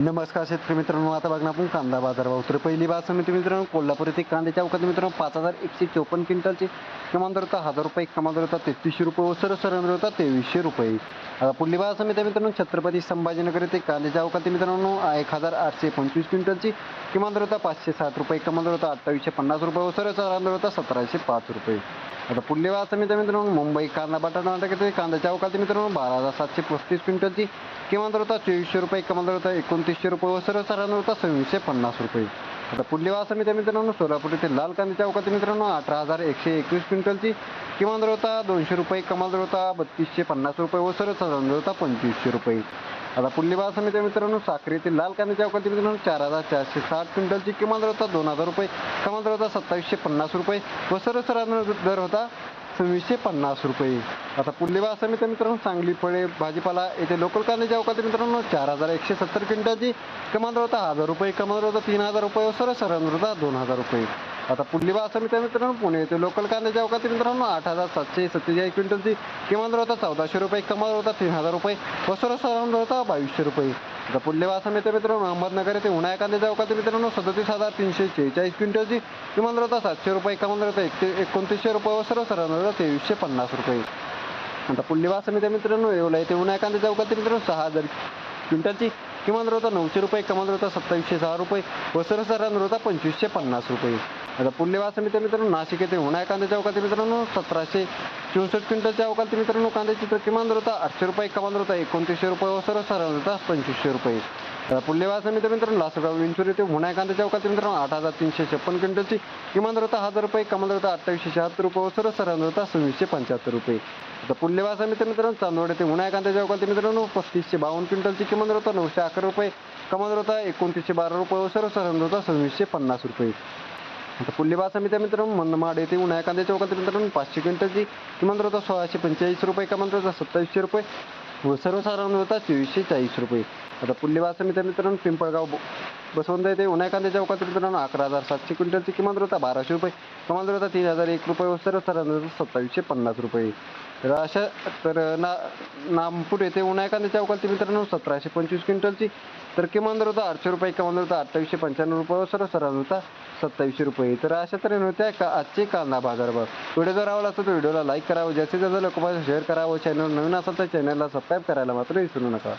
नमस्कार शेतकरी मित्रांनो, आता बघा आपण कांदा बाजारभाव. तर पहिली बात समिती मित्रांनो, कोल्हापूर येथे कांद्याच्या अवकाळी मित्रांनो 5154 क्विंटलची किमान दर होता 1000 रुपये, कमाल दर होता 3300 रुपये व सर्वसाधारण दर होता 2300 रुपये. आता पुढली बात समिती मित्रांनो, छत्रपती संभाजीनगर येथे कांद्याच्या अवकाळी मित्रांनो 1825 क्विंटलची किमान दर होता 560 रुपये, कमाल दर होता 2850 रुपये व सर्वसाधारण दर होता 1705 रुपये. आता पुढली बात समिती मित्रांनो, मुंबई कांदा बटाटा नाटक येथे कांद्याच्या अवकाळी मित्रांनो 12735 क्विंटलची किमान दर होता 2400 रुपये, कमाल दर होता 2900 रुपये व सर्वसाधारण होता 2650 रुपये. आता पुढली बात समिती मित्रांनो, सोलापूर येथे लाल कांद्याच्या अवकाळी मित्रांनो 18121 क्विंटलची किमान दर होता 200 रुपये, कमाल दर होता 3250 रुपये व सर्वसाधारण दर होता 2500 रुपये. आता पुढली बात समिती मित्रांनो, साखर येथील लाल कांद्याच्या अवकाळी मित्रांनो 4460 क्विंटलची किमान दर होता 2000 रुपये, कमाल दर होता 2750 रुपये व सर्वसाधारण दर होता 2650 रुपये. आता पुढली बात समिती मित्रांनो, सांगली फळे भाजीपाला येथे लोकल कांद्याच्या अवकाळी मित्रांनो 4170 क्विंटलची किमान दर होता 1000 रुपये, कमाल दर होता 3000 रुपये व सर्वसाधारण दर होता 2000 रुपये. आता पुढली बात समिती मित्रांनो, पुणे येथे लोकल कांद्याच्या अवकाळी मित्रांनो 8747 क्विंटलची किमान दर होता 1400 रुपये, कमाल दर होता 3000 रुपये व सर्वसाधारण दर होता 2200 रुपये. आता पुढली बात समिती मित्रांनो, अहमदनगर येथे उन्हाळ्या कांद्याच्या अवकाळी मित्रांनो 37346 क्विंटलची किमान दर होता 700 रुपये, कमाल दर होता 2900 रुपये व सर्वसाधारण दर होता 2350 रुपये. आता पुढली बात समिती मित्रांनो, येवला येथे उन्हाळ्या कांद्याच्या अवकाळी मित्रांनो 6000 क्विंटलची किमान दर होता 900 रुपये, कमाल दर होता 2706 रुपये व सर्वसाधारण दर होता 2550 रुपये. आता पुढली बात समिती मित्रांनो, नाशिक येथे उन्हाळ्या कांद्याच्या अवकाळी मित्रांनो 1764 क्विंटलच्या अवकाळी मित्रांनो कांद्याची तर किमान दर होता 800 रुपये, कमाल दर होता 2900 रुपये व सर्वसाधारण दर होता 2500 रुपये. आता पुढली बात समिती मित्रांनो, लासलगाव विंचूर येथे उन्हाळ्या कांद्याच्या अवकाळी मित्रांनो 8356 क्विंटलची किमान दर होता 1000 रुपये, कमाल दर होता 2876 रुपये व सर्वसाधारण दर होता 2675 रुपये. आता पुढली बात समिती मित्रांनो, चांदवड येथे उन्हाळ्या कांद्याच्या अवकाळी मित्रांनो 3552 क्विंटलची किमान दर होता 911 रुपये, कमाल दर होता 2912 रुपये व सर्वसाधारण दर होता 2650 रुपये. आता पुढली बात समिती मित्रांनो, मनमाड येथे उन्हाळ्या कांद्याच्या अवकाळी मित्रांनो 500 क्विंटलची किमान दर होता 1645 रुपये, कमाल दर होता 2700 रुपये व सर्वसाधारण दर होता 2440 रुपये. आता पुढली बात समिती मित्रांनो, पिंपळगाव बसवंत येथे उन्हाळ्या कांद्याच्या अवकाळी मित्रांनो 11700 क्विंटलची किमान दर होता 1200 रुपये, कमाल दर होता 3001 रुपये व सर्वसाधारण दर होता 2750 रुपये. तर अशा नागपूर येथे उन्हाळ्या कांद्याच्या अवकाळी मित्रांनो 1725 क्विंटलची तर किमान दर होता 800 रुपये, कमाल दर होता 2895 रुपये व सर्वसाधारण होता 2700 रुपये. तर अशा तऱ्हेने होत्या का आजचे कांदा बाजारभाव. व्हिडिओ जर आवडला असेल तर व्हिडिओला लाईक करावं, जास्तीत जास्त लोकांना शेअर करावं, चॅनल नवीन असेल तर चॅनलला सबस्क्राईब करायला मात्र विसरू नका.